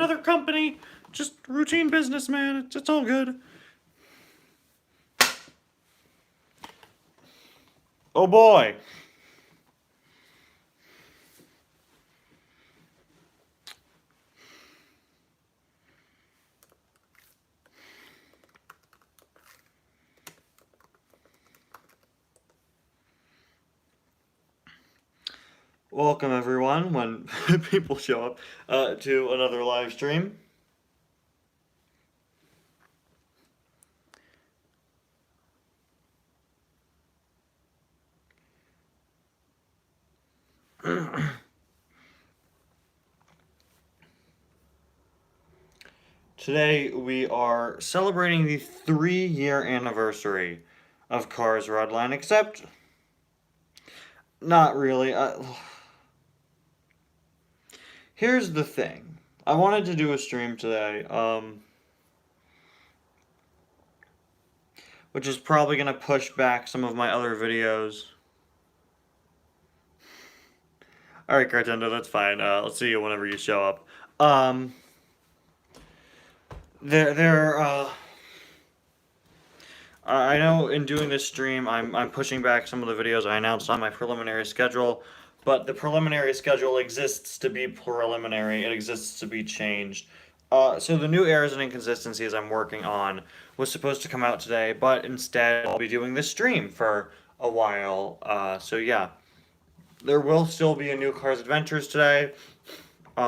another company. Just routine business, man. It's all good. Oh boy. Welcome everyone, when people show up, to another live stream. Today we are celebrating the 3-year anniversary of Cars Redline, except not really. Here's the thing. I wanted to do a stream today, which is probably going to push back some of my other videos. Alright, Cartendo, that's fine. I'll see you whenever you show up. I know in doing this stream, I'm pushing back some of the videos I announced on my preliminary schedule, but the preliminary schedule exists to be preliminary. It exists to be changed. So the new errors and inconsistencies I'm working on was supposed to come out today, but instead I'll be doing this stream for a while. So yeah, there will still be a new Cars Adventures today, but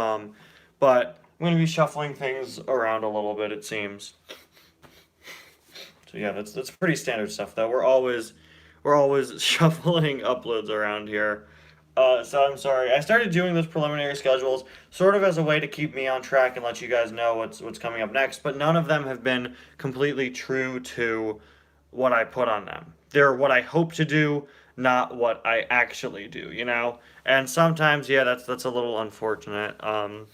I'm going to be shuffling things around a little bit, it seems. So yeah, that's pretty standard stuff though. We're always shuffling uploads around here. So I'm sorry. I started doing those preliminary schedules sort of as a way to keep me on track and let you guys know what's coming up next, but none of them have been completely true to what I put on them. They're what I hope to do, not what I actually do, you know? And sometimes, yeah, that's a little unfortunate. But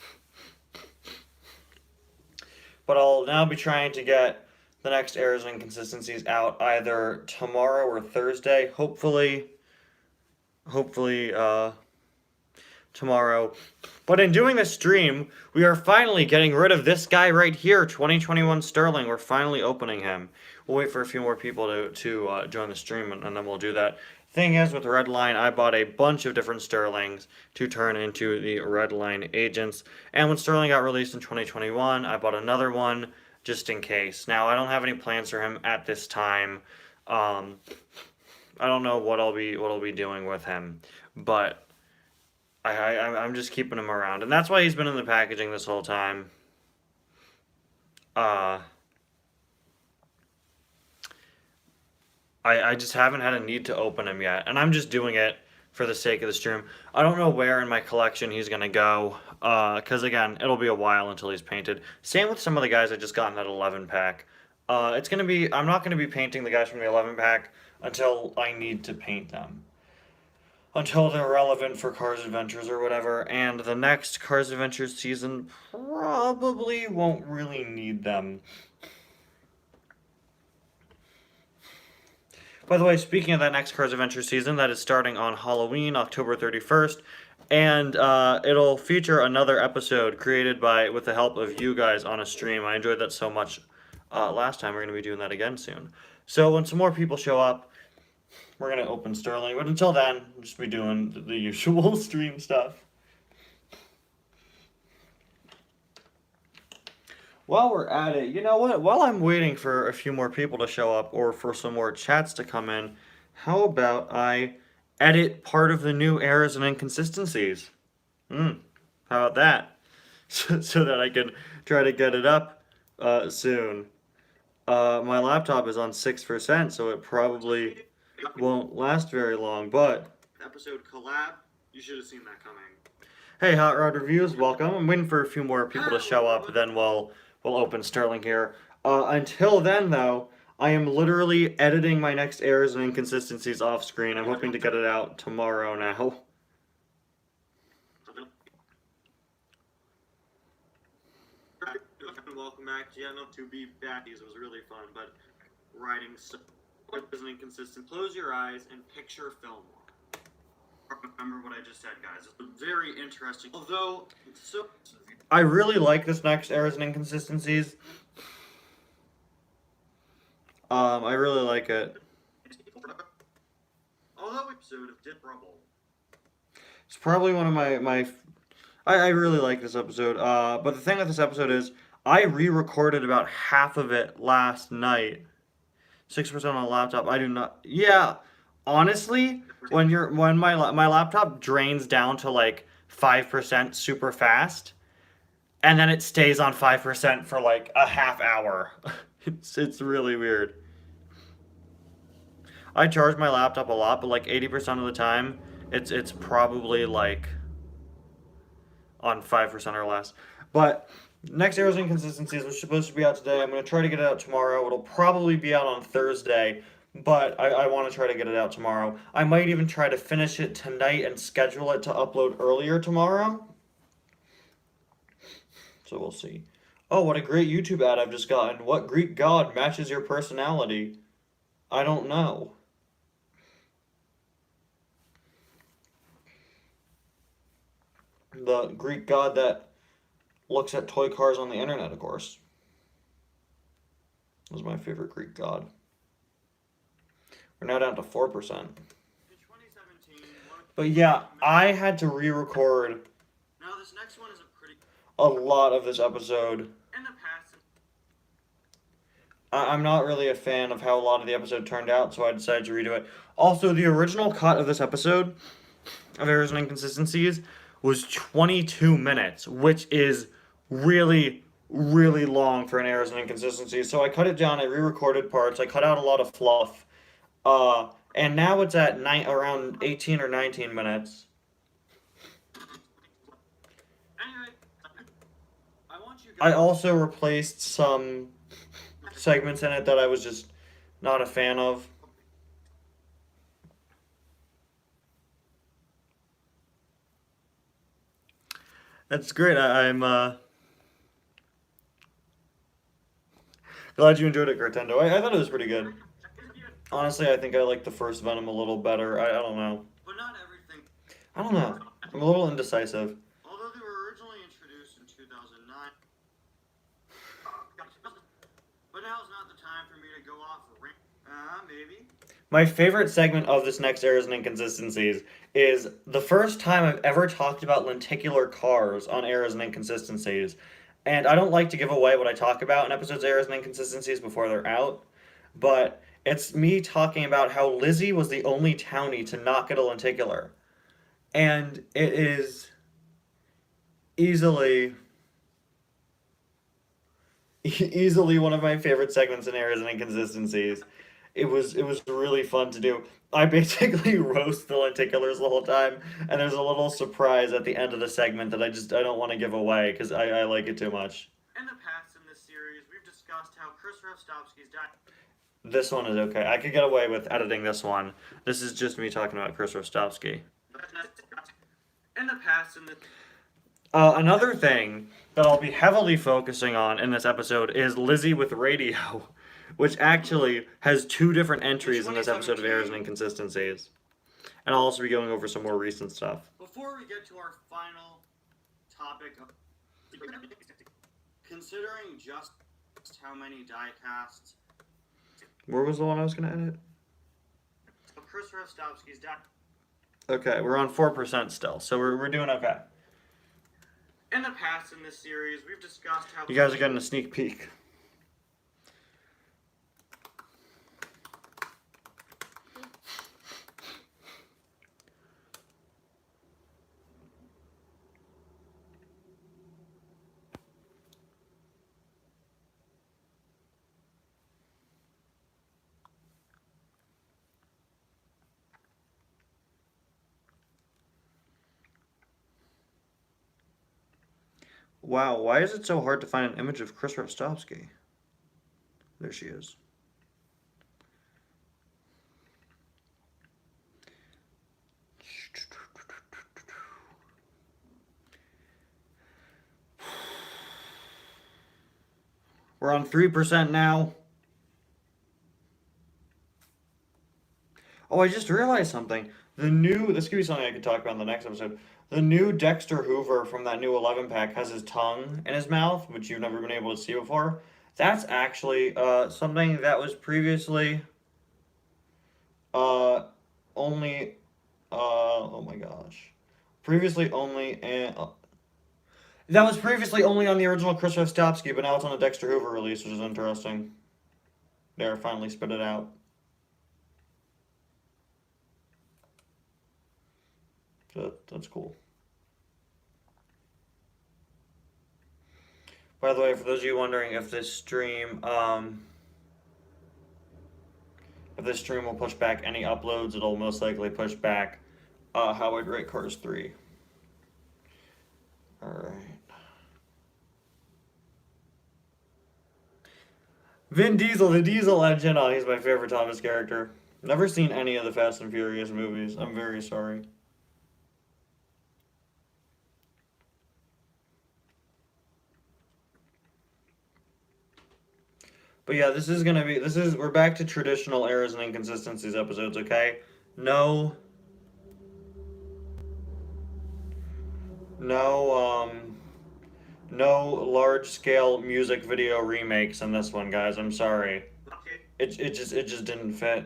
I'll now be trying to get the next errors and inconsistencies out either tomorrow or Thursday, hopefully tomorrow. But in doing this stream, we are finally getting rid of this guy right here, 2021 Sterling. We're finally opening him. We'll wait for a few more people to join the stream, and then we'll do that. Thing is, with Redline, I bought a bunch of different Sterlings to turn into the Redline agents. And when Sterling got released in 2021, I bought another one just in case. Now, I don't have any plans for him at this time. I don't know what I'll be doing with him, but I'm just keeping him around, and that's why he's been in the packaging this whole time. I just haven't had a need to open him yet, and I'm just doing it for the sake of the stream. I don't know where in my collection he's gonna go, because again, it'll be a while until he's painted. Same with some of the guys I just got in that 11 pack. I'm not gonna be painting the guys from the 11 pack until I need to paint them. Until they're relevant for Cars Adventures or whatever, and the next Cars Adventures season probably won't really need them. By the way, speaking of that next Cars Adventure season, that is starting on Halloween, October 31st, and it'll feature another episode created with the help of you guys on a stream. I enjoyed that so much last time. We're going to be doing that again soon. So when some more people show up, we're going to open Sterling, but until then, we'll just be doing the usual stream stuff. While we're at it, you know what? While I'm waiting for a few more people to show up or for some more chats to come in, how about I edit part of the new errors and inconsistencies? How about that? So that I can try to get it up soon. My laptop is on 6%, so it probably won't last very long, but episode collab, you should have seen that coming. Hey, Hot Rod Reviews, welcome. I'm waiting for a few more people to show up, then we'll open Sterling here. Until then, though, I am literally editing my next errors and inconsistencies off screen. I'm hoping to get it out tomorrow now. Welcome back. Yeah, not to be baddies. It was really fun, but writing is inconsistent. Close your eyes and picture Fillmore. Remember what I just said, guys. It's very interesting. Although, so I really like this next Errors and Inconsistencies. I really like it. Although episode of Dip Rubble. It's probably one of I really like this episode. But the thing with this episode is I re-recorded about half of it last night. 6% on a laptop. I do not. Yeah, honestly, when my laptop drains down to like 5% super fast, and then it stays on 5% for like a half hour. It's really weird. I charge my laptop a lot, but like 80% of the time, it's probably like on 5% or less. But next Errors and Inconsistencies was supposed to be out today. I'm going to try to get it out tomorrow. It'll probably be out on Thursday, but I want to try to get it out tomorrow. I might even try to finish it tonight and schedule it to upload earlier tomorrow. So we'll see. Oh, what a great YouTube ad I've just gotten. What Greek god matches your personality? I don't know. The Greek god that looks at toy cars on the internet, of course. Was my favorite Greek god. We're now down to 4%. But yeah, I had to re-record now this next one is a lot of this episode. I'm not really a fan of how a lot of the episode turned out, so I decided to redo it. Also, the original cut of this episode of Errors and Inconsistencies was 22 minutes, which is really, really long for an Errors and Inconsistencies. So I cut it down, I re-recorded parts, I cut out a lot of fluff, and now it's at around 18 or 19 minutes. I also replaced some segments in it that I was just not a fan of. That's great. I'm glad you enjoyed it, Cartendo. I thought it was pretty good. Honestly, I think I like the first Venom a little better. I don't know. But not everything. I don't know. I'm a little indecisive. Although they were originally introduced in 2009. But now's not the time for me to go off a rant. Maybe. My favorite segment of this next Errors and Inconsistencies is the first time I've ever talked about lenticular cars on Errors and Inconsistencies. And I don't like to give away what I talk about in episodes of Errors and Inconsistencies before they're out, but it's me talking about how Lizzie was the only townie to not get a lenticular. And it is easily easily one of my favorite segments in Errors and Inconsistencies. It was really fun to do. I basically roast the lenticulars the whole time, and there's a little surprise at the end of the segment that I don't want to give away because I like it too much. In the past in this series, we've discussed how Chris Rostovsky's died. This one is okay. I could get away with editing this one. This is just me talking about Chris Rostovsky. In the past in the another thing that I'll be heavily focusing on in this episode is Lizzie with radio, which actually has two different entries in this episode of Errors and Inconsistencies. And I'll also be going over some more recent stuff. Before we get to our final topic, considering just how many die casts... Where was the one I was going to edit? Chris Rostovsky's die... Okay, we're on 4% still, so we're doing okay. In the past in this series, we've discussed how... You guys are getting a sneak peek. Wow, why is it so hard to find an image of Chris Rostovsky? There she is. We're on 3% now. Oh, I just realized something. This could be something I could talk about in the next episode. The new Dexter Hoover from that new 11 pack has his tongue in his mouth, which you've never been able to see before. That's actually something that was previously uh, only oh my gosh, previously only that was previously only on the original Chris Rostowski, but now it's on the Dexter Hoover release, which is interesting. There, finally spit it out. So that's cool. By the way, for those of you wondering if this stream will push back any uploads, it'll most likely push back How I'd Rate Cars 3. Alright. Vin Diesel, the Diesel Engine. Oh, he's my favorite Thomas character. Never seen any of the Fast and Furious movies. I'm very sorry. But yeah, we're back to traditional errors and inconsistencies episodes, okay? No, no, no large-scale music video remakes in this one, guys. I'm sorry. It just didn't fit.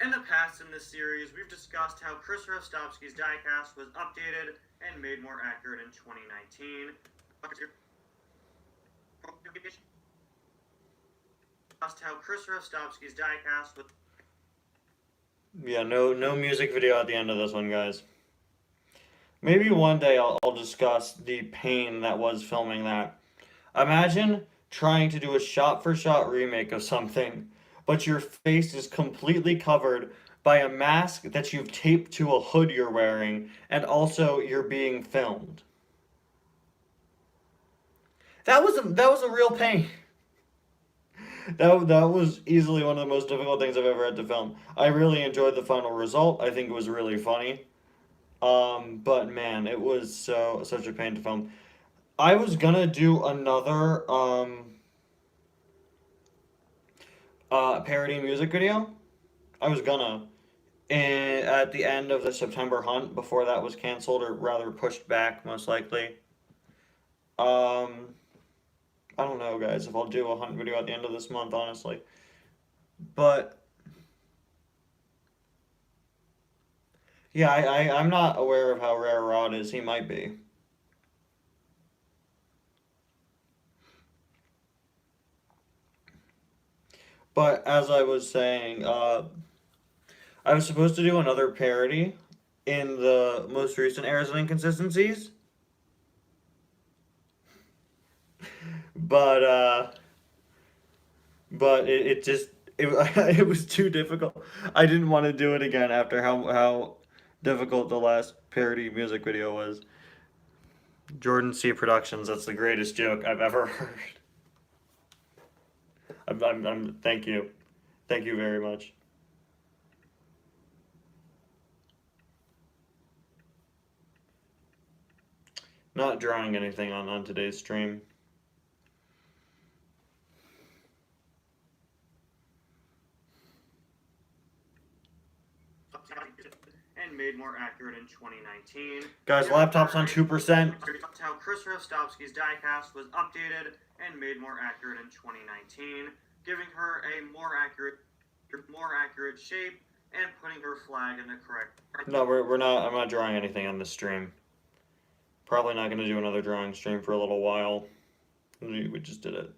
In the past in this series, we've discussed how Chris Rostowski's diecast was updated and made more accurate in 2019. How Chris Rostowski's diecast was... Yeah, no music video at the end of this one, guys. Maybe one day I'll discuss the pain that was filming that. Imagine trying to do a shot-for-shot remake of something, but your face is completely covered by a mask that you've taped to a hood you're wearing, and also you're being filmed. That was a real pain. That was easily one of the most difficult things I've ever had to film. I really enjoyed the final result. I think it was really funny. But man, it was such a pain to film. I was gonna do another parody music video. I was gonna, and at the end of the September hunt, before that was canceled or rather pushed back, most likely. I don't know, guys, if I'll do a hunt video at the end of this month, honestly. But yeah, I'm not aware of how rare Rod is. He might be. But as I was saying, I was supposed to do another parody in the most recent errors and inconsistencies. But it just it was too difficult. I didn't want to do it again after how difficult the last parody music video was. Jordan C. Productions, that's the greatest joke I've ever heard. Thank you. Thank you very much. Not drawing anything on today's stream. And made more accurate in 2019. Guys, laptop's on 2%. How Chris Rostowski's diecast was updated and made more accurate in 2019, giving her a more accurate shape and putting her flag in the correct... No, we're not, I'm not drawing anything on this stream. Probably not going to do another drawing stream for a little while. We just did it.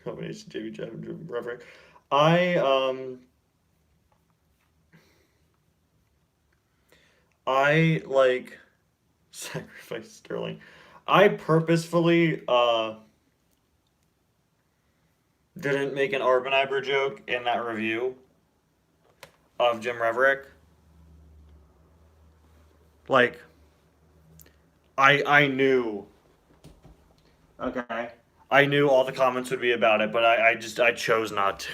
Combination JV Jeff and Reverend. I like sacrifice Sterling. I purposefully didn't make an Arboniber joke in that review of Jim Reverick. Like, I knew. Okay. I knew all the comments would be about it, but I chose not to.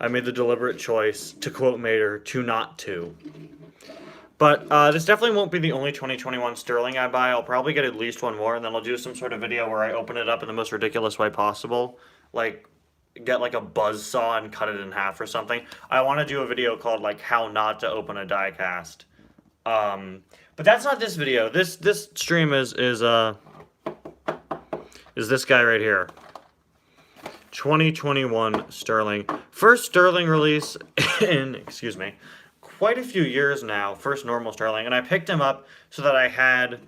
I made the deliberate choice, to quote Mater, to not to. But this definitely won't be the only 2021 Sterling I buy. I'll probably get at least one more, and then I'll do some sort of video where I open it up in the most ridiculous way possible. Like, get like a buzz saw and cut it in half or something. I want to do a video called like how not to open a diecast. But that's not this video. This stream is this guy right here. 2021 Sterling. First Sterling release in, excuse me, quite a few years now. First normal Sterling. And I picked him up so that I had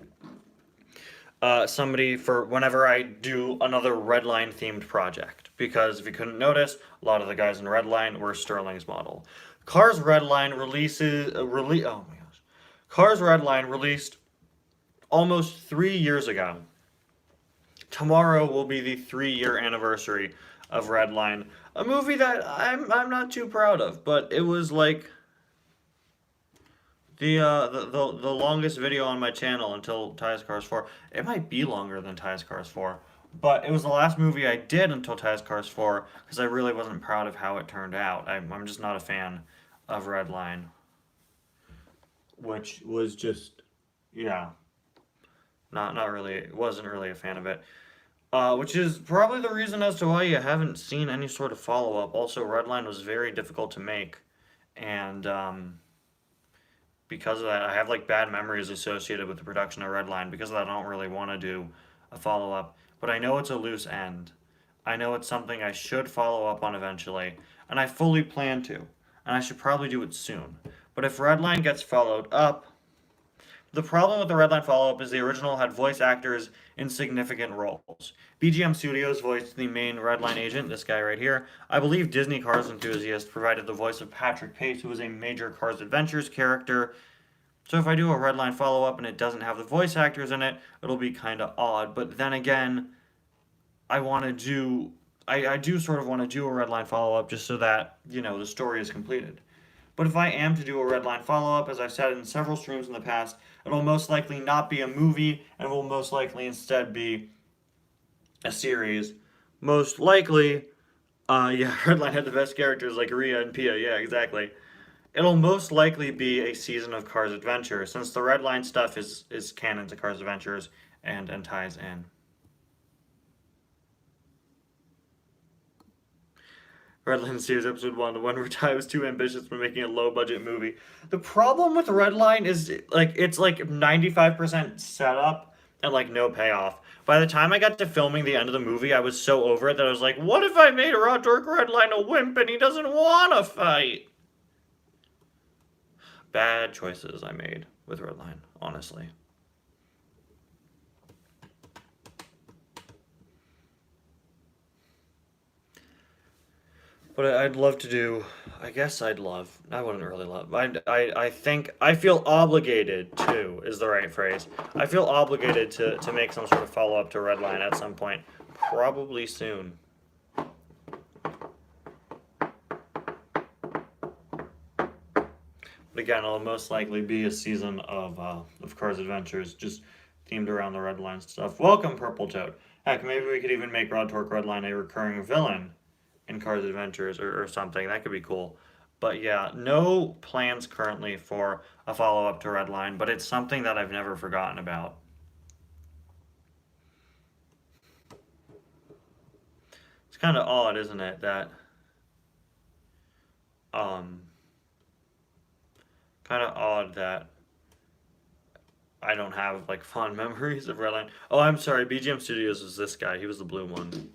somebody for whenever I do another Redline themed project. Because if you couldn't notice, a lot of the guys in Redline were Sterling's model. Cars Redline oh my gosh. Cars Redline released almost 3 years ago. Tomorrow will be the 3-year anniversary of Redline, a movie that I'm not too proud of, but it was like the longest video on my channel until Ty's Cars 4. It might be longer than Ty's Cars 4, but it was the last movie I did until Ty's Cars 4 because I really wasn't proud of how it turned out. I'm just not a fan of Redline, which was just, yeah, not really, wasn't really a fan of it. Which is probably the reason as to why you haven't seen any sort of follow-up. Also, Redline was very difficult to make, and because of that, I have like bad memories associated with the production of Redline. Because of that, I don't really want to do a follow-up, but I know it's a loose end. I know it's something I should follow up on eventually, and I fully plan to, and I should probably do it soon. But if Redline gets followed up, the problem with the Redline follow-up is the original had voice actors in significant roles. BGM Studios voiced the main Redline agent, this guy right here. I believe Disney Cars Enthusiast provided the voice of Patrick Pace, who was a major Cars Adventures character. So if I do a Redline follow-up and it doesn't have the voice actors in it, it'll be kind of odd. But then again, I do sort of want to do a Redline follow-up just so that, you know, the story is completed. But if I am to do a Redline follow-up, as I've said in several streams in the past, it'll most likely not be a movie, and will most likely instead be a series. Most likely, yeah, Redline had the best characters like Rhea and Pia, yeah, exactly. It'll most likely be a season of Cars Adventure, since the Redline stuff is canon to Cars Adventures and ties in. Redline series episode 1, the one where Ty was too ambitious for making a low-budget movie. The problem with Redline is, like, it's like 95% setup and, like, no payoff. By the time I got to filming the end of the movie, I was so over it that I was like, what if I made Rod Dork Redline a wimp and he doesn't want to fight? Bad choices I made with Redline, honestly. But I'd love to do, I wouldn't really love, I think, I feel obligated to, is the right phrase. I feel obligated to make some sort of follow-up to Redline at some point. Probably soon. But again, it'll most likely be a season of Cars Adventures, just themed around the Redline stuff. Welcome, Purple Toad. Heck, maybe we could even make Rod Torque Redline a recurring villain in Cars Adventures or something. That could be cool. But yeah, no plans currently for a follow-up to Redline, but it's something that I've never forgotten about. It's kind of odd, isn't it, that kind of odd that I don't have like fond memories of Redline. Oh, I'm sorry, BGM Studios was this guy. He was the blue one.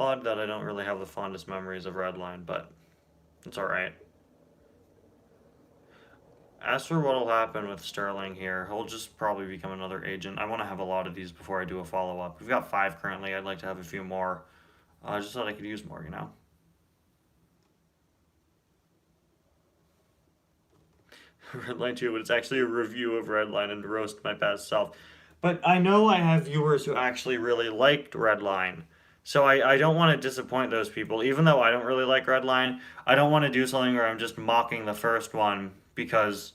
Odd that I don't really have the fondest memories of Redline, but it's alright. As for what'll happen with Sterling here, he'll just probably become another agent. I want to have a lot of these before I do a follow-up. We've got 5 currently. I'd like to have a few more. I just thought I could use more, you know? Redline 2, but it's actually a review of Redline and to roast my past self. But I know I have viewers who actually really liked Redline. So I don't want to disappoint those people. Even though I don't really like Redline, I don't want to do something where I'm just mocking the first one because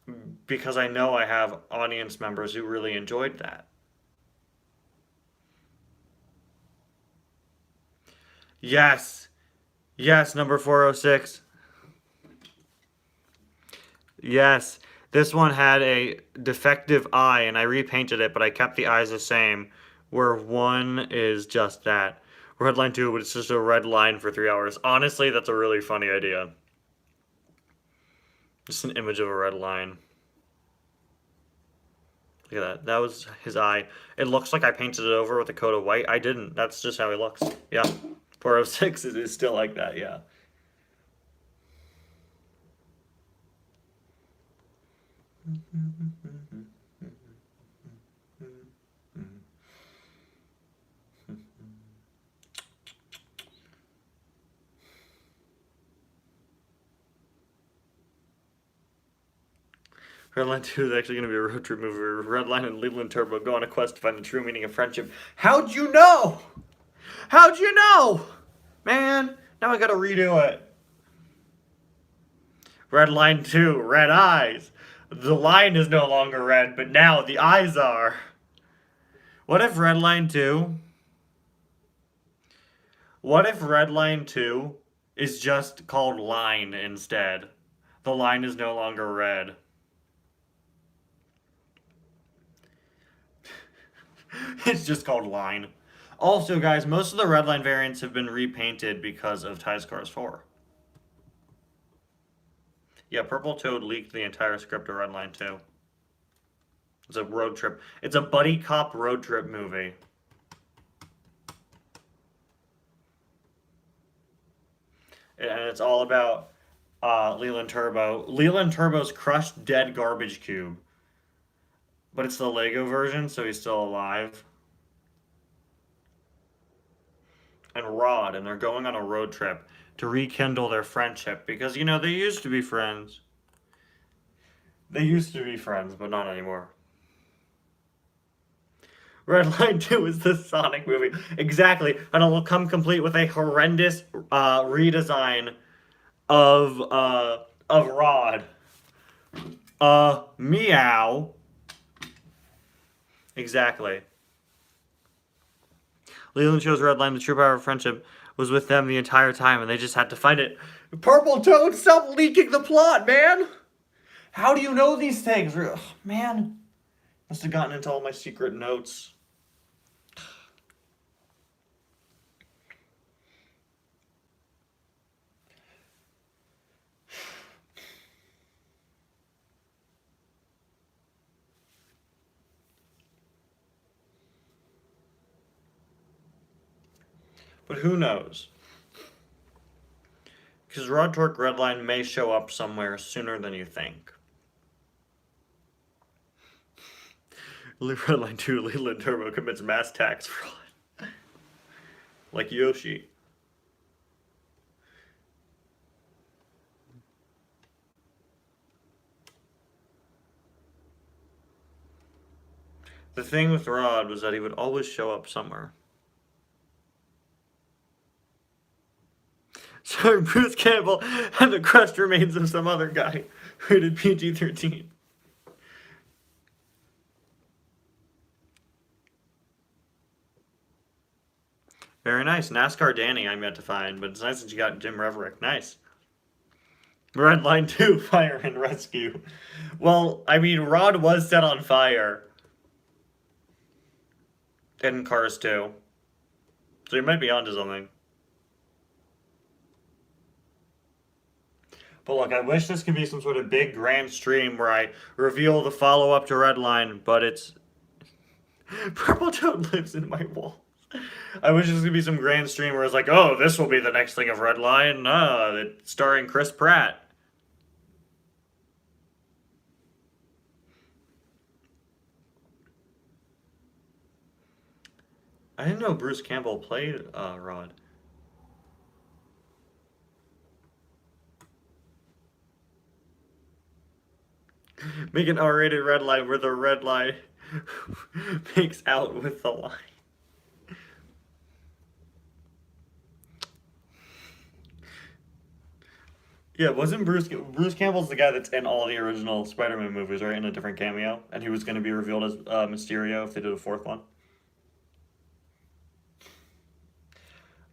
I know I have audience members who really enjoyed that. Yes. Yes, number 406. Yes. This one had a defective eye, and I repainted it, but I kept the eyes the same, where one is just that. Redline 2, but it's just a red line for 3 hours. Honestly, that's a really funny idea. Just an image of a red line. Look at that. That was his eye. It looks like I painted it over with a coat of white. I didn't. That's just how he looks. Yeah. 406 is still like that, yeah. Redline 2 is actually going to be a road trip movie where Redline and Leland Turbo go on a quest to find the true meaning of friendship. How'd you know? How'd you know? Man, now I gotta redo it. Redline 2, red eyes. The line is no longer red, but now the eyes are. What if Redline 2? What if Redline 2 is just called line instead? The line is no longer red. It's just called line. Also, guys, most of the Redline variants have been repainted because of Ties Cars 4. Yeah, Purple Toad leaked the entire script of Redline 2. It's a road trip. It's a buddy cop road trip movie. And it's all about Leland Turbo. Leland Turbo's crushed dead garbage cube. But it's the Lego version, so he's still alive. And Rod, and they're going on a road trip to rekindle their friendship. Because, you know, they used to be friends. They used to be friends, but not anymore. Redline 2 is the Sonic movie. Exactly. And it will come complete with a horrendous redesign of Rod. Meow. Exactly. Leland shows Redline the true power of friendship was with them the entire time, and they just had to find it. Purple Toad, stop leaking the plot, man! How do you know these things? Ugh, man. Must have gotten into all my secret notes. But who knows? Because Rod Torque Redline may show up somewhere sooner than you think. Redline 2, Leland Turbo commits mass tax fraud. Like Yoshi. The thing with Rod was that he would always show up somewhere. Starring Bruce Campbell and the crushed remains of some other guy. Rated PG-13. Very nice. NASCAR Danny I'm yet to find, but it's nice that you got Jim Reverick. Nice. Redline 2, Fire and Rescue. Well, I mean, Rod was set on fire in Cars 2. So you might be onto something. But look, I wish this could be some sort of big grand stream where I reveal the follow-up to Redline, but it's... Purple Toad lives in my walls. I wish this could be some grand stream where it's like, oh, this will be the next thing of Redline, starring Chris Pratt. I didn't know Bruce Campbell played Rod. Make an R-rated Redline where the red line makes out with the line. Yeah, wasn't Bruce Campbell's the guy that's in all the original Spider-Man movies, right? In a different cameo, and he was going to be revealed as Mysterio if they did a fourth one.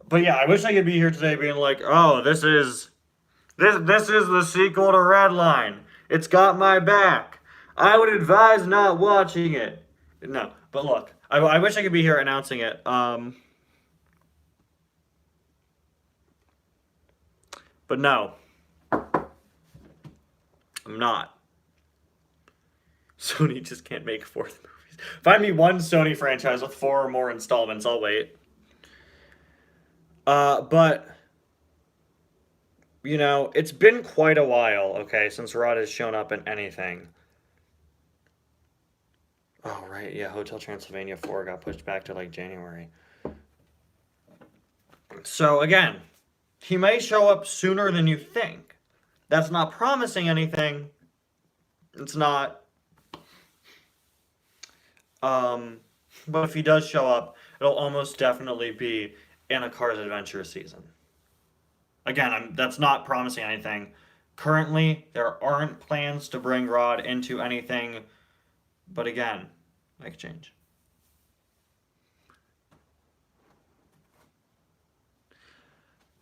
But yeah, I wish I could be here today being like, oh, this is the sequel to Redline. It's got my back. I would advise not watching it. No, but look, I wish I could be here announcing it. But no, I'm not. Sony just can't make fourth movies. Find me one Sony franchise with four or more installments. I'll wait. But it's been quite a while, okay, since Rod has shown up in anything. Oh, right, yeah, Hotel Transylvania 4 got pushed back to like January. So, again, he may show up sooner than you think. That's not promising anything. It's not. But if he does show up, it'll almost definitely be in a Cars Adventure season. Again, that's not promising anything. Currently, there aren't plans to bring Rod into anything. But again, make change.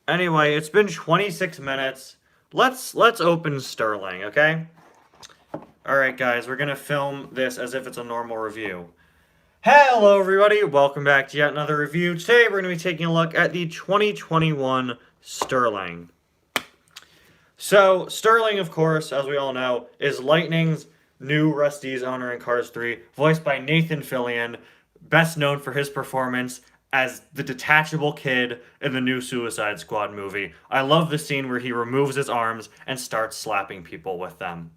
Anyway, it's been 26 minutes. Let's open Sterling, okay? Alright guys, we're gonna film this as if it's a normal review. Hello everybody, welcome back to yet another review. Today we're gonna be taking a look at the 2021 Sterling. So, Sterling, of course, as we all know, is Lightning's new Rusty's owner in Cars 3, voiced by Nathan Fillion, best known for his performance as the detachable kid in the new Suicide Squad movie. I love the scene where he removes his arms and starts slapping people with them.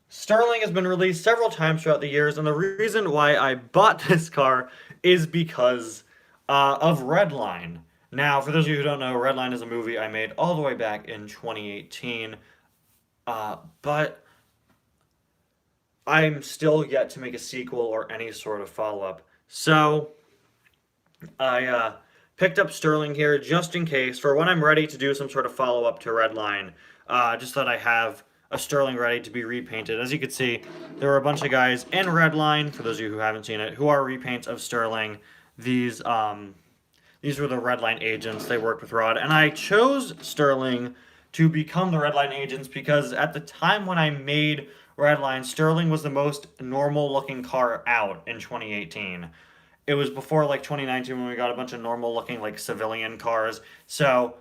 Sterling has been released several times throughout the years, and the reason why I bought this car is because of Redline. Now, for those of you who don't know, Redline is a movie I made all the way back in 2018, but I'm still yet to make a sequel or any sort of follow-up. So, I picked up Sterling here just in case, for when I'm ready to do some sort of follow-up to Redline, just that I have a Sterling ready to be repainted. As you can see, there are a bunch of guys in Redline, for those of you who haven't seen it, who are repaints of Sterling. These were the Redline agents. They worked with Rod. And I chose Sterling to become the Redline agents because at the time when I made Redline, Sterling was the most normal-looking car out in 2018. It was before, like, 2019 when we got a bunch of normal-looking, like, civilian cars. So,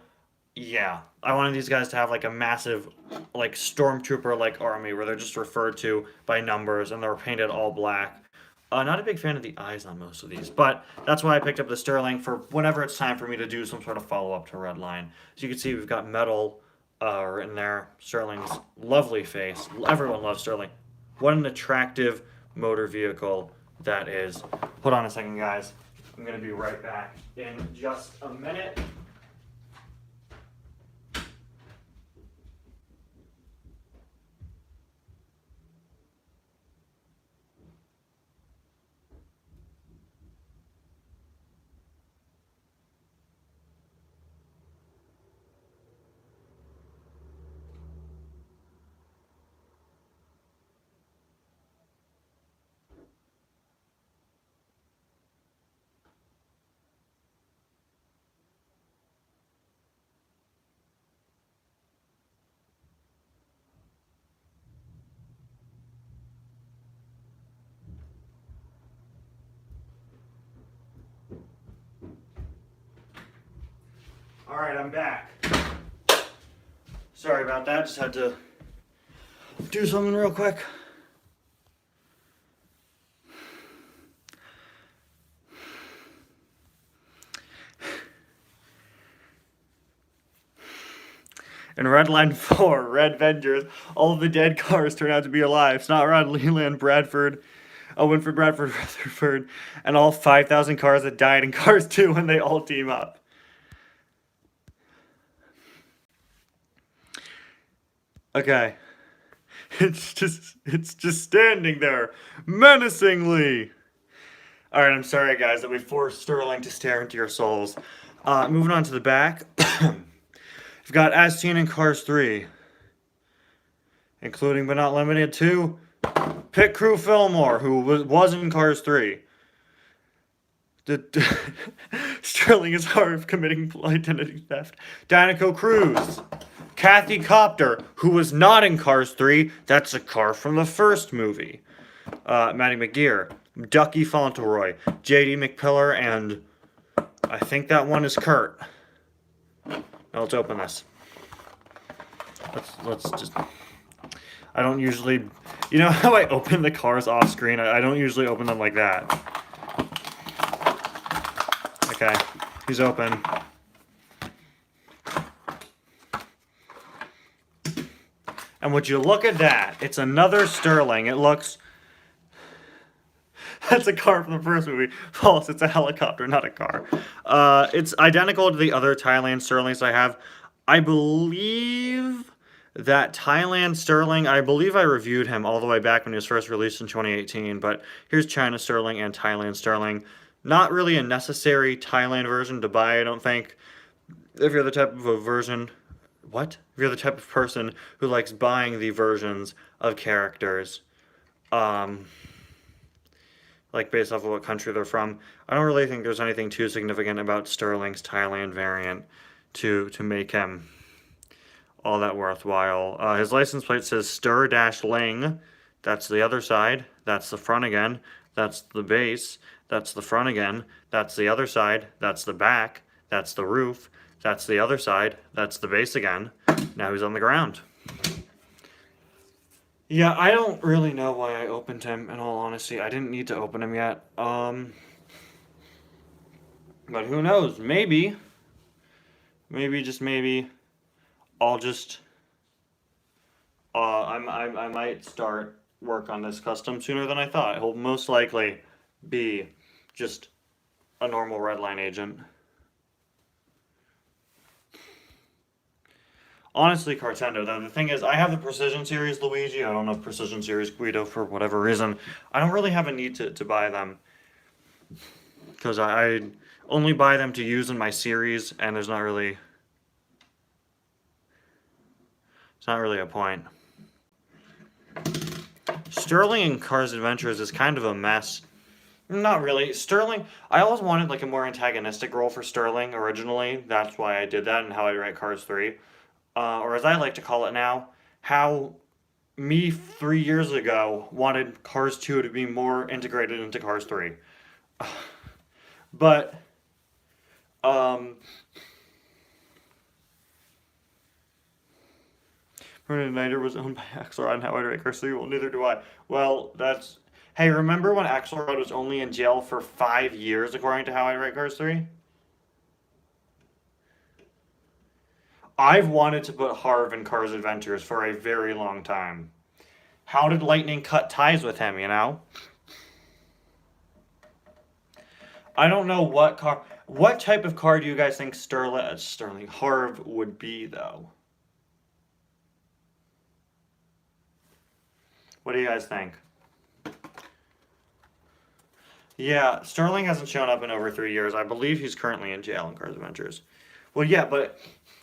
yeah. I wanted these guys to have, like, a massive, like, stormtrooper-like army where they're just referred to by numbers and they're painted all black. Not a big fan of the eyes on most of these, but that's why I picked up the Sterling for whenever it's time for me to do some sort of follow-up to Redline. So you can see we've got metal in there. Sterling's lovely face. Everyone loves Sterling. What an attractive motor vehicle that is. Hold on a second, guys. I'm going to be right back in just a minute. Alright, I'm back. Sorry about that, just had to do something real quick. In Redline 4, Red Vengers, all of the dead cars turn out to be alive. Snot Rod, Leland, Bradford, Winfred Bradford, Rutherford, and all 5,000 cars that died in Cars 2 when they all team up. Okay. It's just standing there, menacingly. Alright, I'm sorry guys that we forced Sterling to stare into your souls. Moving on to the back. We've got as seen in Cars 3. Including but not limited to Pit Crew Fillmore, who was in Cars 3. Sterling is Harv committing identity theft. Danico Cruz. Kathy Copter, who was not in Cars 3. That's a car from the first movie. Maddie McGear. Ducky Fauntleroy. JD McPillar, and I think that one is Kurt. Now let's open this. Let's just... I don't usually... You know how I open the cars off screen? I don't usually open them like that. Okay, he's open. And would you look at that? It's another Sterling. It looks... That's a car from the first movie. False, it's a helicopter, not a car. It's identical to the other Thailand Sterlings I have. I believe that Thailand Sterling, I believe I reviewed him all the way back when he was first released in 2018, but here's China Sterling and Thailand Sterling. Not really a necessary Thailand version to buy, I don't think. If you're the type of a version... What? If you're the type of person who likes buying the versions of characters, like based off of what country they're from, I don't really think there's anything too significant about Sterling's Thailand variant to make him all that worthwhile. His license plate says Stir-Ling. That's the other side. That's the front again. That's the base. That's the front again. That's the other side. That's the back. That's the roof. That's the other side. That's the base again. Now he's on the ground. Yeah, I don't really know why I opened him, in all honesty. I didn't need to open him yet. But who knows? Maybe, just maybe, I'll just, I might start work on this custom sooner than I thought. He'll most likely be just a normal Redline agent. Honestly, Cartendo, though, the thing is, I have the Precision Series Luigi, I don't know Precision Series Guido for whatever reason. I don't really have a need to buy them. Because I only buy them to use in my series, and there's not really... It's not really a point. Sterling in Cars Adventures is kind of a mess. Not really. Sterling, I always wanted like a more antagonistic role for Sterling originally. That's why I did that and how I write Cars 3. Or as I like to call it now, how me 3 years ago wanted Cars 2 to be more integrated into Cars 3. But, Vernon Knighter was owned by Axelrod and how I write Cars 3? Well, neither do I. Well, that's... Hey, remember when Axelrod was only in jail for 5 years, according to How I Write Cars 3? I've wanted to put Harv in Cars Adventures for a very long time. How did Lightning cut ties with him, you know? I don't know what car... What type of car do you guys think Sterling Harv would be, though? What do you guys think? Yeah, Sterling hasn't shown up in over 3 years. I believe he's currently in jail in Cars Adventures. Well, yeah, but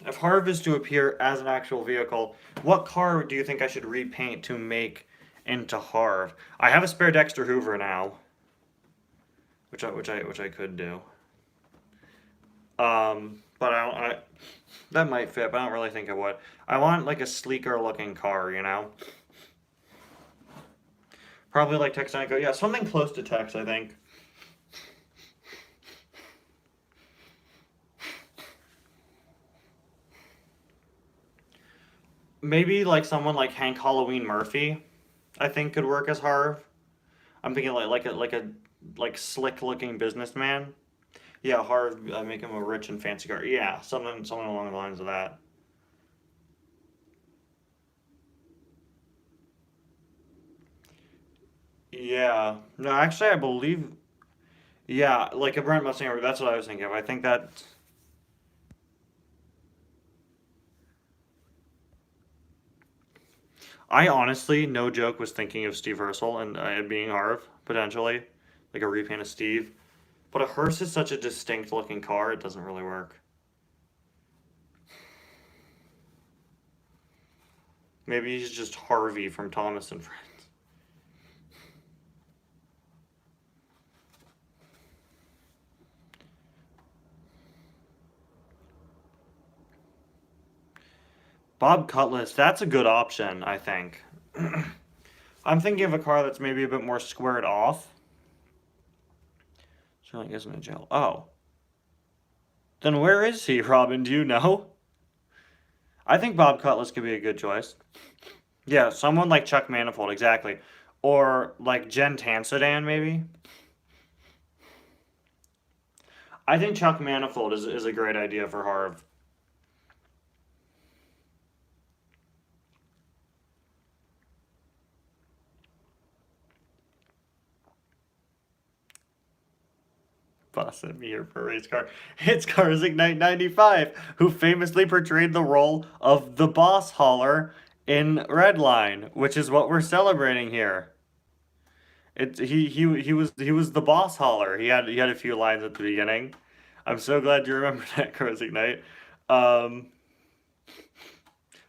if Harv is to appear as an actual vehicle, what car do you think I should repaint to make into Harv? I have a spare Dexter Hoover now, which I could do. But that might fit, but I don't really think it would. I want like a sleeker looking car, you know? Probably like Texanico. Yeah, something close to Tex, I think. Maybe like someone like Hank Halloween Murphy, I think could work as Harv. I'm thinking like a slick looking businessman. Yeah, Harv, make him a rich and fancy car. Yeah, something along the lines of that. Yeah. No, actually, I believe. Yeah, like a Brent Mustang. That's what I was thinking of. I think that. I honestly, no joke, was thinking of Steve Ursel and being Harv, potentially. Like a repaint of Steve. But a hearse is such a distinct looking car, it doesn't really work. Maybe he's just Harvey from Thomas and Friends. Bob Cutlass, that's a good option, I think. I'm thinking of a car that's maybe a bit more squared off. Sterling isn't in jail. Oh. Then where is he, Robin? Do you know? I think Bob Cutlass could be a good choice. Yeah, someone like Chuck Manifold, exactly. Or like Jen Tansedan, maybe? I think Chuck Manifold is a great idea for Harv. Boss sent me here for a race car. It's Cars Ignite 95, who famously portrayed the role of the boss hauler in Redline, which is what we're celebrating here. He was the boss hauler. He had a few lines at the beginning. I'm so glad you remember that, Cars Ignite. Um,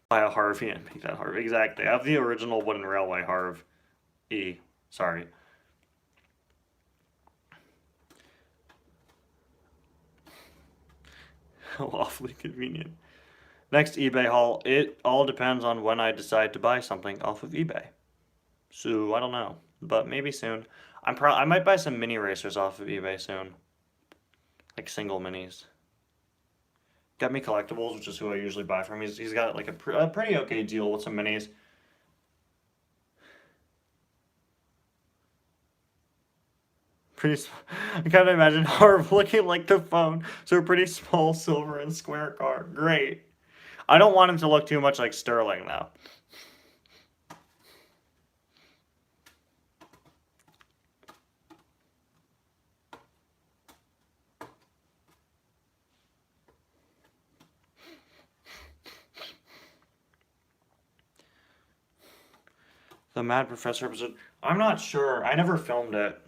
by a Harvey and make that Harv. Exactly. I have the original wooden railway Harv. E. Sorry. Awfully convenient. Next eBay haul. It all depends on when I decide to buy something off of eBay. So I don't know, but maybe soon. I might buy some mini racers off of eBay soon, like single minis. Got Me Collectibles, which is who I usually buy from. He's got like a pretty okay deal with some minis. I kind of imagine Harv looking like the phone. So a pretty small silver and square car. Great. I don't want him to look too much like Sterling though. The Mad Professor episode. I'm not sure. I never filmed it.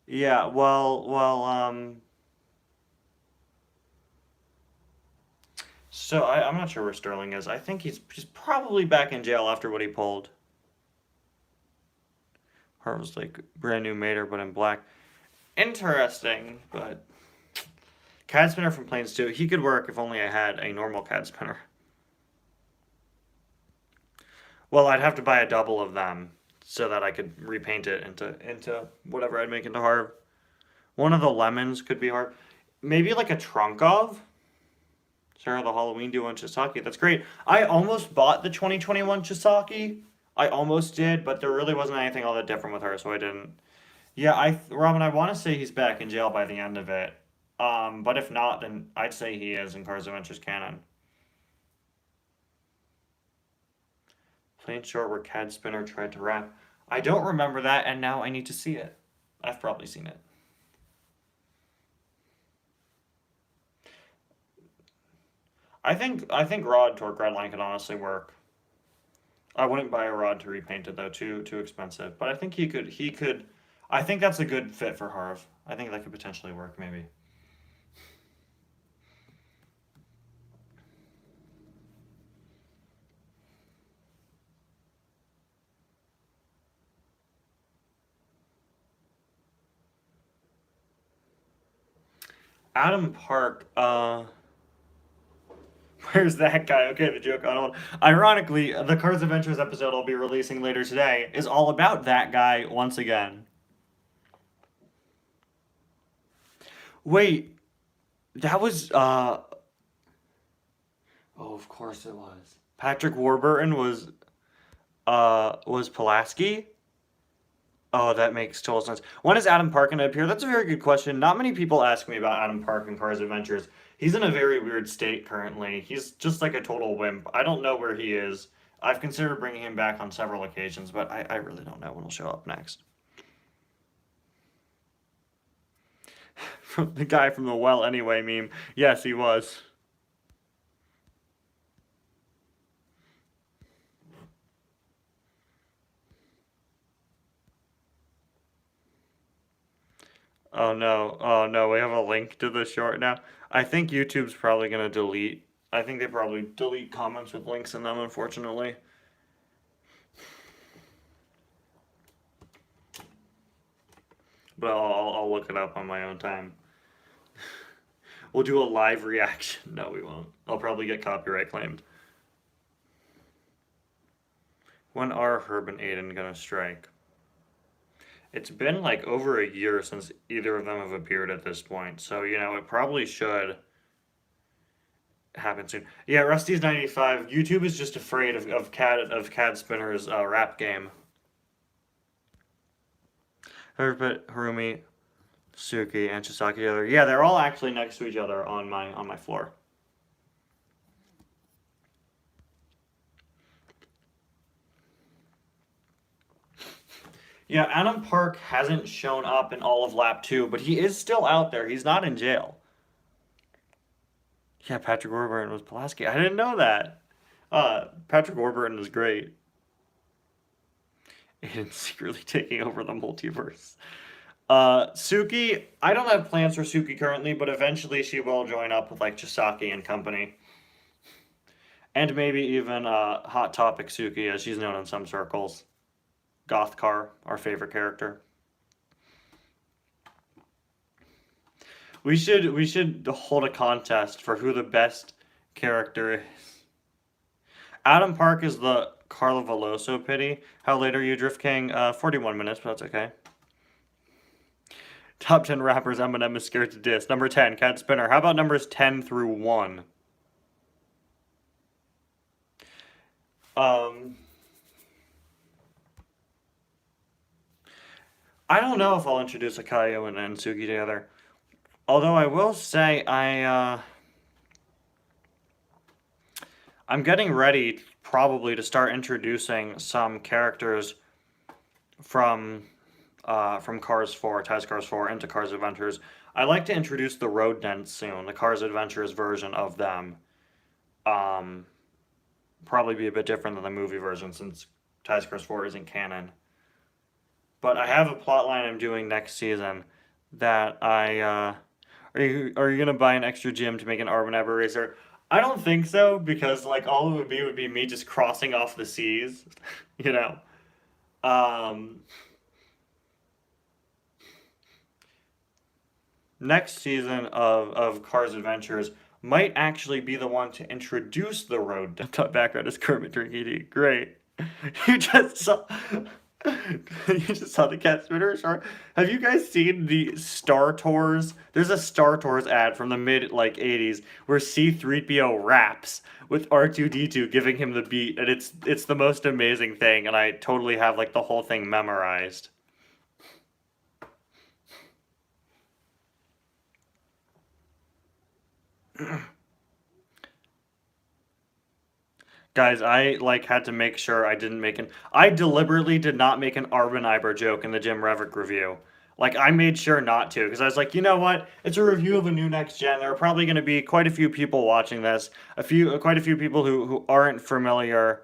Yeah, so I'm not sure where Sterling is. I think he's probably back in jail after what he pulled. Hart was like brand new Mater, but in black. Interesting, but CAD spinner from Planes 2. He could work if only I had a normal CAD spinner. Well, I'd have to buy a double of them so that I could repaint it into whatever I'd make into Harv. One of the lemons could be Harv. Maybe like a trunk of Sarah the Halloween duo and Chisaki. That's great. I almost bought the 2021 Chisaki. I almost did, but there really wasn't anything all that different with her, so I didn't. Yeah, Robin, I want to say he's back in jail by the end of it. But if not, then I'd say he is in Cars Adventures canon. Plain short where CAD Spinner tried to rap. I don't remember that, and now I need to see it. I've probably seen it. I think Rod Torque Redline could honestly work. I wouldn't buy a rod to repaint it though, too expensive. But I think he could. I think that's a good fit for Harv. I think that could potentially work maybe. Adam Park. Where's that guy? Okay, the joke on hold. Ironically, the Cars Adventures episode I'll be releasing later today is all about that guy once again. Wait, that was oh, of course it was. Patrick Warburton was Pulaski? Oh, that makes total sense. When is Adam Park gonna appear? That's a very good question. Not many people ask me about Adam Park and Cars Adventures. He's in a very weird state currently. He's just like a total wimp. I don't know where he is. I've considered bringing him back on several occasions, but I really don't know when he'll show up next. From the guy from the well anyway meme. Yes, he was. Oh no. Oh no, we have a link to the short now. I think YouTube's probably gonna delete. I think they probably delete comments with links in them, unfortunately. But I'll look it up on my own time. We'll do a live reaction. No, we won't. I'll probably get copyright claimed. When are Herb and Aiden gonna strike? It's been like over a year since either of them have appeared at this point, so it probably should happen soon. Yeah, Rusty's 95. YouTube is just afraid of Cad Spinner's rap game. Herbert, Harumi, Suki, and Chisaki together. Yeah, they're all actually next to each other on my floor. Yeah, Adam Park hasn't shown up in all of Lap 2, but he is still out there. He's not in jail. Yeah, Patrick Warburton was Pulaski. I didn't know that. Patrick Warburton is great. Aiden's secretly taking over the multiverse. Suki, I don't have plans for Suki currently, but eventually she will join up with like Chisaki and company. And maybe even Hot Topic Suki, as she's known in some circles. Gothcar, our favorite character. We should hold a contest for who the best character is. Adam Park is the Carla Veloso pity. How late are you, Drift King? 41 minutes, but that's okay. Top 10 rappers Eminem is scared to diss. Number 10, Cat Spinner. How about numbers 10 through 1? I don't know if I'll introduce Akayo and Suki together. Although I will say I'm getting ready probably to start introducing some characters from Cars 4, Taz Cars 4 into Cars Adventures. I like to introduce the Road Dents soon, the Cars Adventures version of them. Probably be a bit different than the movie version since Taz Cars 4 isn't canon. But I have a plotline I'm doing next season that Are you gonna buy an extra gym to make an Arbon Ever racer? I don't think so, because like all it would be me just crossing off the C's, you know. Next season of Cars Adventures might actually be the one to introduce the road. Top background is Kermit drinking tea. Great. You just saw you just saw the Cat Spinner short. Have you guys seen the Star Tours? There's a Star Tours ad from the mid 80s where C-3PO raps with R2-D2 giving him the beat, and it's the most amazing thing, and I totally have like the whole thing memorized. Guys, I had to make sure I didn't make I deliberately did not make an Arboniber joke in the Jim Revick review. Like, I made sure not to, because I was like, you know what? It's a review of a new next gen. There are probably going to be quite a few people watching this. Quite a few people who aren't familiar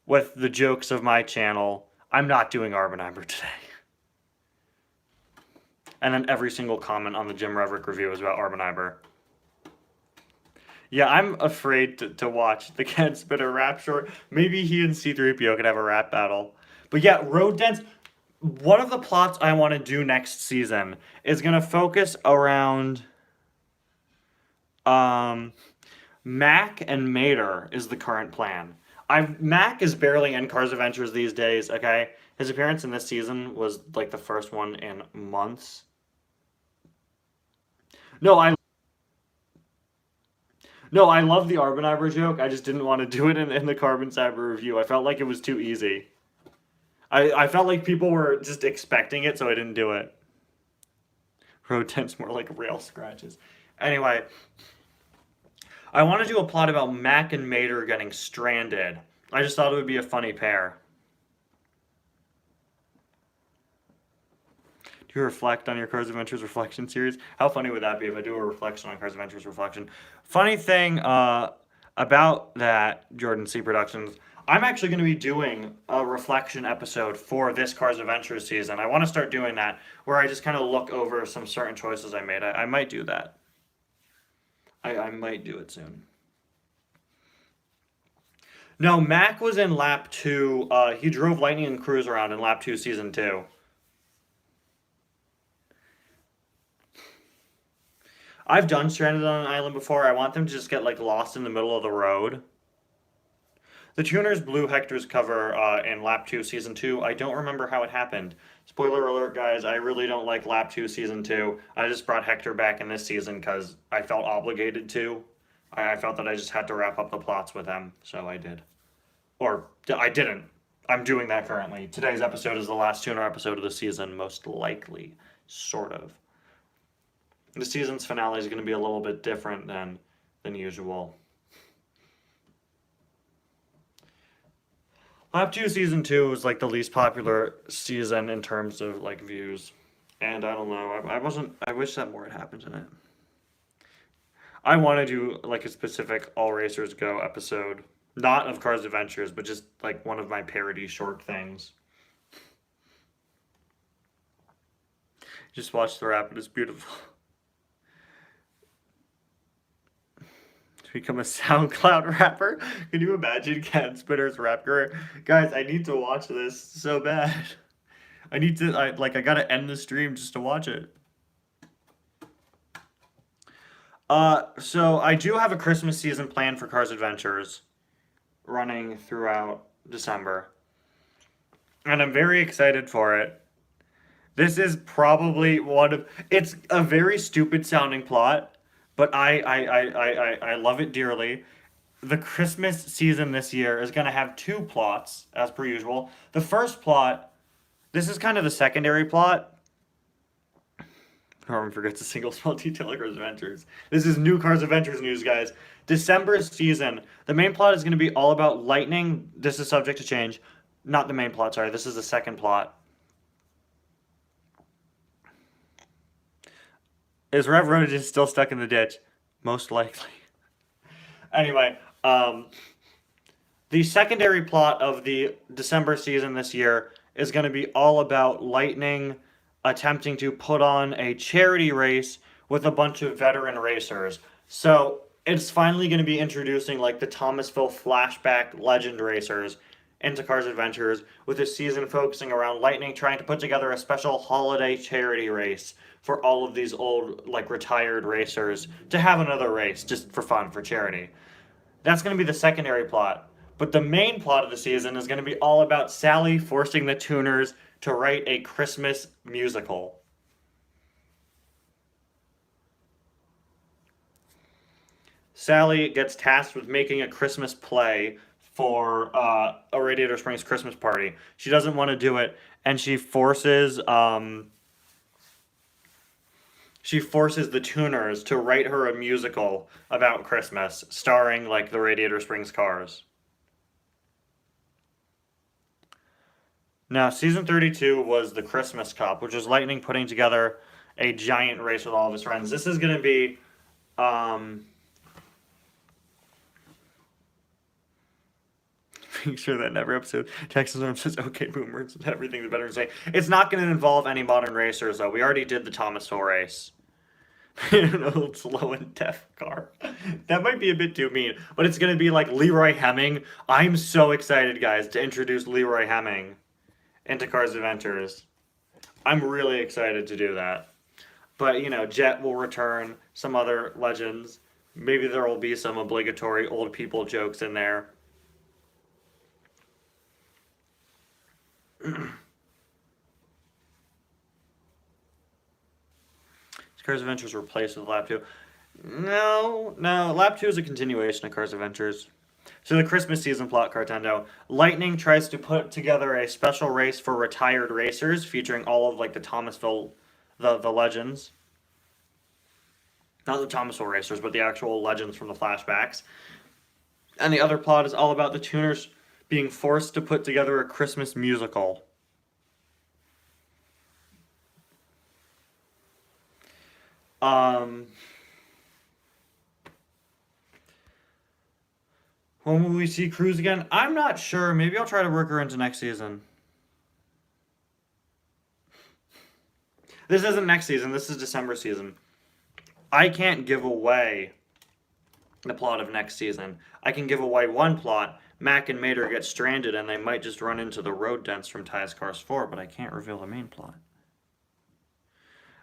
with the jokes of my channel. I'm not doing Arboniber today. And then every single comment on the Jim Revick review is about Arboniber. Yeah, I'm afraid to watch the Cat Spinner rap short. Maybe he and C-3PO could have a rap battle. But yeah, Road Dents, one of the plots I want to do next season is going to focus around Mac and Mater is the current plan. Mac is barely in Cars Adventures these days, okay? His appearance in this season was like the first one in months. No, I love the Arboniber joke. I just didn't want to do it in the Carbon Cyber review. I felt like it was too easy. I felt like people were just expecting it, so I didn't do it. Road Dents more like rail scratches. Anyway, I want to do a plot about Mac and Mater getting stranded. I just thought it would be a funny pair. Do you reflect on your Cars Adventures reflection series? How funny would that be if I do a reflection on Cars Adventures reflection? Funny thing about that, Jordan C. Productions, I'm actually going to be doing a reflection episode for this Cars Adventures season. I want to start doing that, where I just kind of look over some certain choices I made. I might do that. I might do it soon. No, Mac was in Lap 2. He drove Lightning and Cruise around in Lap 2, Season 2. I've done Stranded on an Island before. I want them to just get like lost in the middle of the road. The tuners blew Hector's cover in Lap 2 Season 2. I don't remember how it happened. Spoiler alert, guys, I really don't like Lap 2 Season 2. I just brought Hector back in this season because I felt obligated to. I felt that I just had to wrap up the plots with him, so I did. Or, I didn't. I'm doing that currently. Today's episode is the last tuner episode of the season, most likely. Sort of. The season's finale is going to be a little bit different than usual. Lap 2 Season 2 was like the least popular season in terms of like views. And I don't know, I wish that more had happened in it. I want to do like a specific All Racers Go episode. Not of Cars Adventures, but just like one of my parody short things. Just watch the rap, it is beautiful. To become a SoundCloud rapper? Can you imagine Ken Spinner's rap career? Guys, I need to watch this so bad. I gotta end the stream just to watch it. So I do have a Christmas season planned for Cars Adventures, running throughout December. And I'm very excited for it. This is probably it's a very stupid sounding plot, but I love it dearly. The Christmas season this year is going to have two plots, as per usual. The first plot, this is kind of the secondary plot. Norman forgets a single small detail of Cars Adventures. This is new Cars Adventures news, guys. December's season, the main plot is going to be all about lightning. This is subject to change. Not the main plot, sorry. This is the second plot. Is Rev Rhodes still stuck in the ditch? Most likely. Anyway, the secondary plot of the December season this year is going to be all about Lightning attempting to put on a charity race with a bunch of veteran racers. So it's finally going to be introducing like the Thomasville flashback legend racers into Cars Adventures, with a season focusing around Lightning trying to put together a special holiday charity race for all of these old, like, retired racers to have another race just for fun, for charity. That's going to be the secondary plot. But the main plot of the season is going to be all about Sally forcing the tuners to write a Christmas musical. Sally gets tasked with making a Christmas play for a Radiator Springs Christmas party. She doesn't want to do it, and she forces the tuners to write her a musical about Christmas, starring like the Radiator Springs cars. Now, season 32 was the Christmas Cup, which is Lightning putting together a giant race with all of his friends. This is going to be make sure that in every episode, Texas Norm says, okay, boomers, everything the veterans say. It's not going to involve any modern racers, though. We already did the Thomasville race. An old, slow, and deaf car. That might be a bit too mean, but it's going to be like Leroy Hemming. I'm so excited, guys, to introduce Leroy Hemming into Cars Adventures. I'm really excited to do that. But, you know, Jet will return, some other legends. Maybe there will be some obligatory old people jokes in there. Cars Adventures replaced with Lap 2. No, Lap 2 is a continuation of Cars Adventures. So the Christmas season plot, Cartendo. Lightning tries to put together a special race for retired racers featuring all of like the Thomasville, the legends. Not the Thomasville racers, but the actual legends from the flashbacks. And the other plot is all about the tuners being forced to put together a Christmas musical. When will we see Cruz again? I'm not sure. Maybe I'll try to work her into next season. This isn't next season. This is December season. I can't give away the plot of next season. I can give away one plot. Mac and Mater get stranded and they might just run into the road dents from Ty's Cars 4, but I can't reveal the main plot.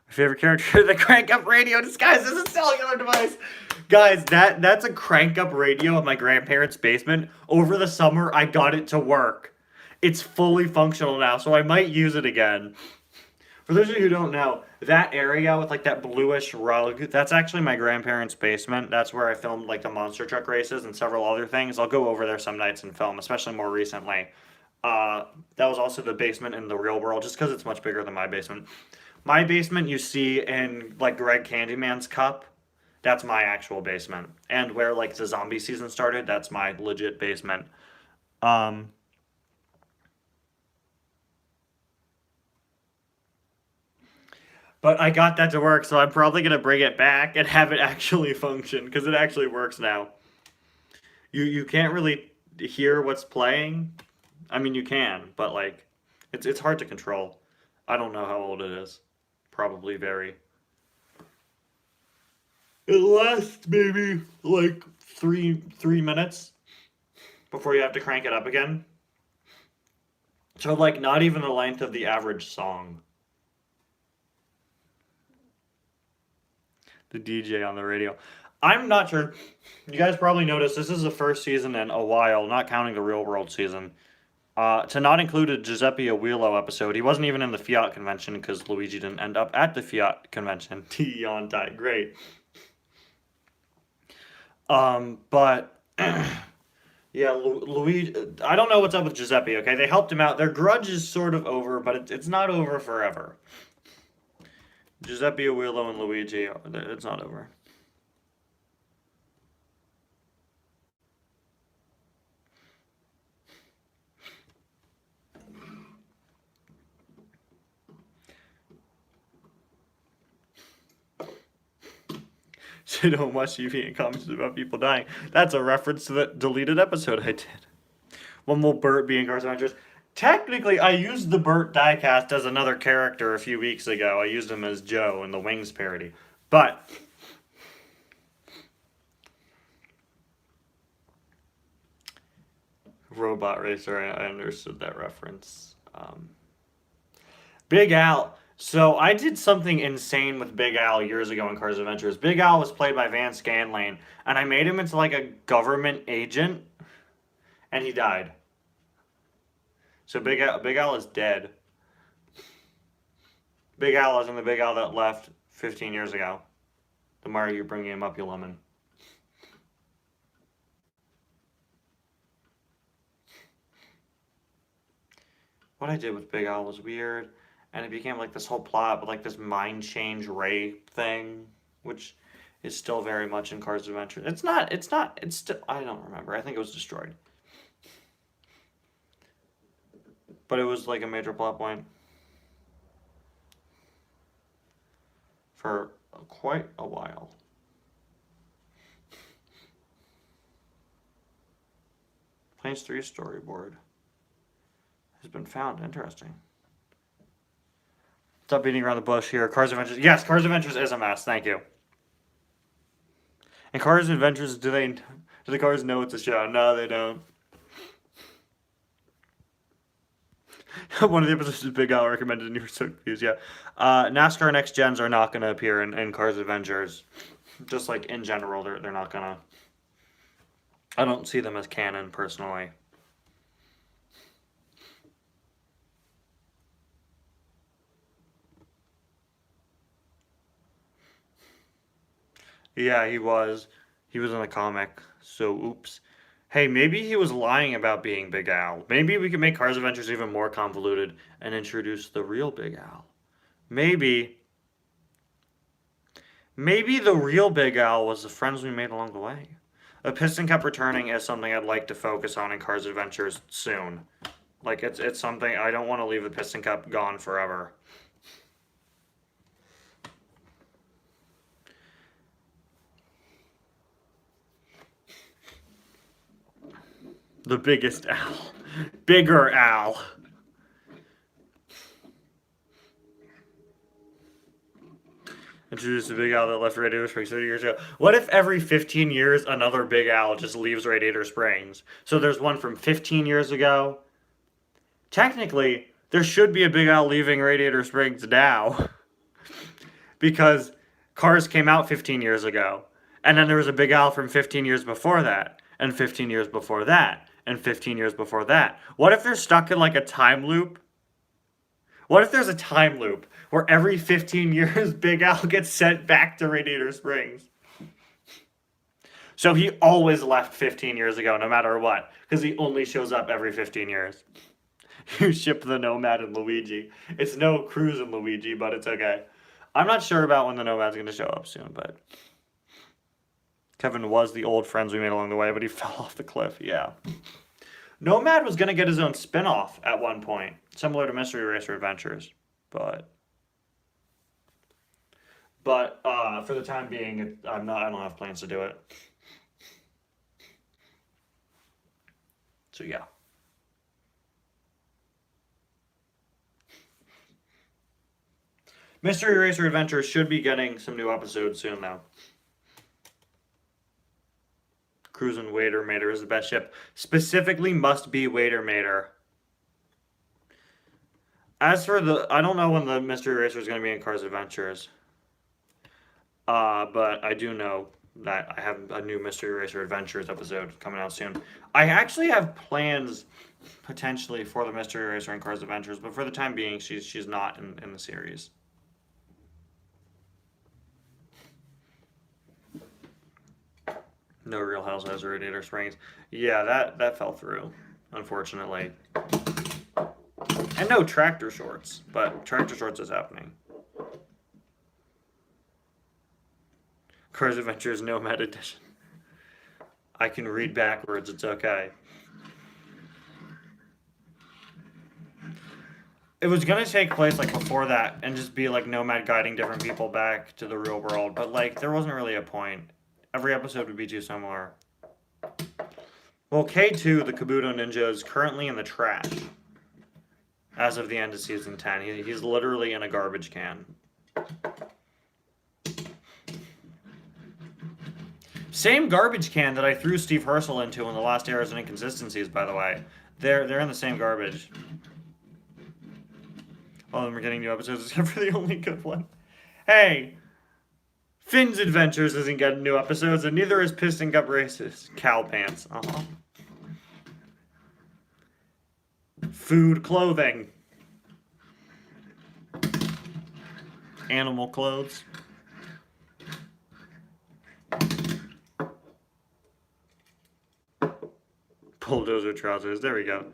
My favorite character, the crank up radio disguised as a cellular device. Guys, that's a crank up radio in my grandparents' basement. Over the summer, I got it to work. It's fully functional now, so I might use it again. For those of you who don't know, that area with like that bluish rug, that's actually my grandparents' basement. That's where I filmed like the monster truck races and several other things. I'll go over there some nights and film, especially more recently. That was also the basement in the real world, just because it's much bigger than my basement. My basement you see in like Greg Candyman's cup. That's my actual basement. And where like the zombie season started, that's my legit basement. Um, But I got that to work, so I'm probably gonna bring it back and have it actually function because it actually works now. You can't really hear what's playing. I mean, you can, but like, it's hard to control. I don't know how old it is. Probably very. It lasts maybe like three minutes before you have to crank it up again. So like, not even the length of the average song. The DJ on the radio. I'm not sure. You guys probably noticed this is the first season in a while, not counting the real world season, to not include a Giuseppe Aguilo episode. He wasn't even in the Fiat convention because Luigi didn't end up at the Fiat convention. T on die. Great. But yeah, Luigi. I don't know what's up with Giuseppe. Okay, they helped him out. Their grudge is sort of over, but it's not over forever. Giuseppe Aguilo and Luigi, it's not over. So don't watch TV and comments about people dying. That's a reference to the deleted episode I did. When will Bert be in Cars Adventures? Technically, I used the Bert diecast as another character a few weeks ago. I used him as Joe in the Wings parody. But Robot Racer, I understood that reference. Big Al. So I did something insane with Big Al years ago in Cars Adventures. Big Al was played by Van Scanlane, and I made him into like a government agent, and he died. So Big Al is dead. Big Al isn't the Big Al that left 15 years ago. The more you bring him up, you lemon. What I did with Big Al was weird, and it became like this whole plot with like this mind change Ray thing, which is still very much in Cars Adventures. It's still, I don't remember. I think it was destroyed. But it was like a major plot point for quite a while. Planes 3 storyboard has been found. Interesting. Stop beating around the bush here. Cars Adventures. Yes, Cars Adventures is a mess. Thank you. And Cars Adventures, do the cars know it's a show? No, they don't. One of the episodes is Big Al recommended and you were so confused. Yeah. NASCAR Next Gens are not going to appear in Cars Adventures. Just like in general, they're not going to. I don't see them as canon personally. Yeah, he was. He was in the comic. So, oops. Hey, maybe he was lying about being Big Al. Maybe we could make Cars Adventures even more convoluted and introduce the real Big Al. Maybe the real Big Al was the friends we made along the way. A piston kept returning as something I'd like to focus on in Cars Adventures soon. Like, it's something, I don't want to leave the piston cup gone forever. The biggest Al. Bigger Al. Introduced a Big Al that left Radiator Springs 30 years ago. What if every 15 years another Big Al just leaves Radiator Springs? So there's one from 15 years ago. Technically, there should be a Big Al leaving Radiator Springs now. because Cars came out 15 years ago. And then there was a Big Al from 15 years before that, and 15 years before that, and 15 years before that. What if they're stuck in like a time loop? What if there's a time loop where every 15 years Big Al gets sent back to Radiator Springs? So he always left 15 years ago, no matter what, because he only shows up every 15 years. You ship the Nomad and Luigi. It's no Cruz and Luigi, but it's okay. I'm not sure about when the Nomad's going to show up soon, but Kevin was the old friends we made along the way, but he fell off the cliff. Yeah. Nomad was going to get his own spin-off at one point, similar to Mystery Racer Adventures, but for the time being, I don't have plans to do it. So yeah. Mystery Racer Adventures should be getting some new episodes soon now. Cruising Wader Mater is the best ship. Specifically must be Wader Mater. As for I don't know when the Mystery Racer is going to be in Cars Adventures. But I do know that I have a new Mystery Racer Adventures episode coming out soon. I actually have plans potentially for the Mystery Racer and Cars Adventures, but for the time being, she's not in the series. No Real Housewives of Radiator Springs. Yeah, that fell through, unfortunately. And no Tractor Shorts, but Tractor Shorts is happening. Cars Adventures Nomad Edition. I can read backwards, it's okay. It was gonna take place like before that and just be like Nomad guiding different people back to the real world, but like there wasn't really a point. Every episode would be too similar. Well, K2, the Kabuto Ninja, is currently in the trash. As of the end of Season 10. He's literally in a garbage can. Same garbage can that I threw Steve Herschel into in the last Errors and Inconsistencies, by the way. They're in the same garbage. All of them are getting new episodes except for the only good one. Hey! Finn's Adventures isn't getting new episodes, and neither is Piston Cup Races. Cow pants. Food, clothing. Animal clothes. Bulldozer trousers. There we go.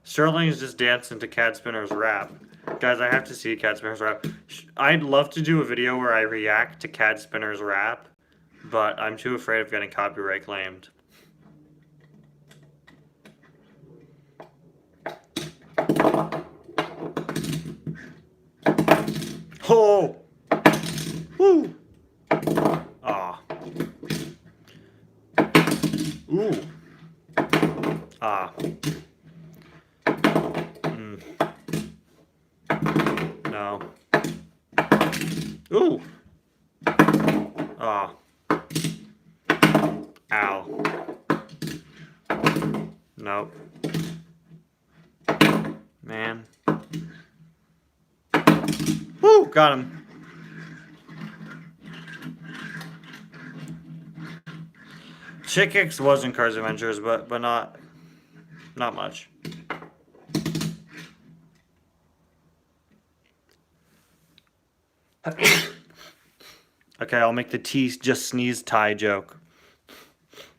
Sterling is just dancing to Cat Spinner's rap. Guys, I have to see Cat Spinner's rap. I'd love to do a video where I react to Cat Spinner's rap, but I'm too afraid of getting copyright claimed. Oh! Woo! Ah. Ooh. Ah. No. Ooh. Ah. Ow. Nope. Man. Woo! Got him. Chick Hicks was in Cars Adventures, but not much. Okay, I'll make the T just sneeze tie joke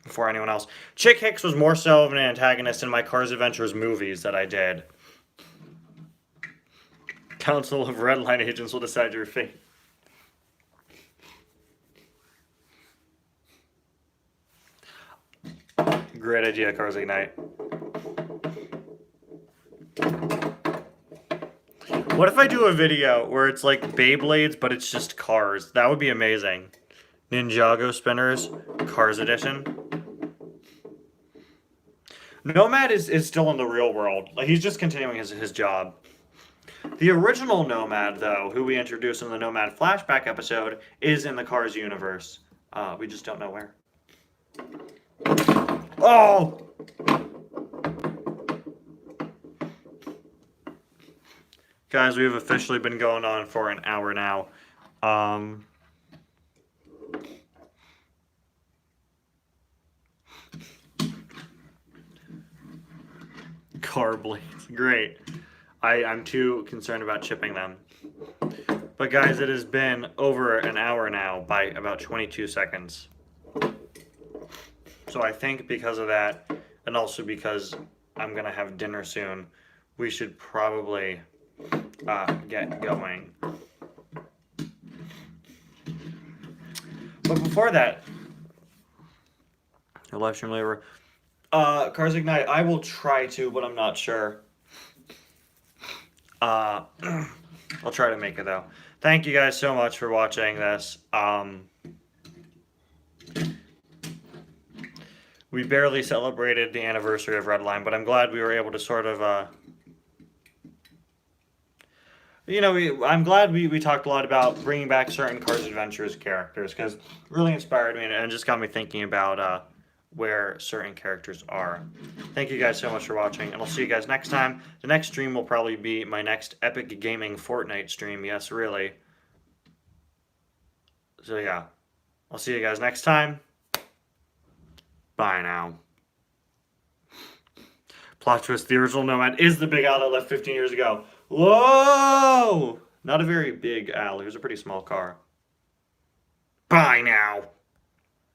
before anyone else. Chick Hicks was more so of an antagonist in my Cars Adventures movies that I did. Council of Redline agents will decide your fate. Great idea, Cars Ignite. What if I do a video where it's like Beyblades, but it's just cars? That would be amazing. Ninjago Spinners, Cars Edition. Nomad is still in the real world. Like, he's just continuing his job. The original Nomad, though, who we introduced in the Nomad flashback episode, is in the Cars universe. We just don't know where. Oh! Guys, we've officially been going on for an hour now. Car blades, great. I'm too concerned about chipping them. But guys, it has been over an hour now by about 22 seconds. So I think because of that, and also because I'm gonna have dinner soon, we should probably get going. But before that, your live stream labor. Cars Ignite, I will try to, but I'm not sure. I'll try to make it though. Thank you guys so much for watching this. We barely celebrated the anniversary of Redline, but I'm glad we were able to sort of, I'm glad we talked a lot about bringing back certain Cars Adventures characters, because it really inspired me and just got me thinking about where certain characters are. Thank you guys so much for watching, and I'll see you guys next time. The next stream will probably be my next Epic Gaming Fortnite stream. Yes, really. So yeah, I'll see you guys next time. Bye now. Plot twist, the original Nomad is the big owl that left 15 years ago. Whoa! Not a very big owl. He was a pretty small car. Bye now.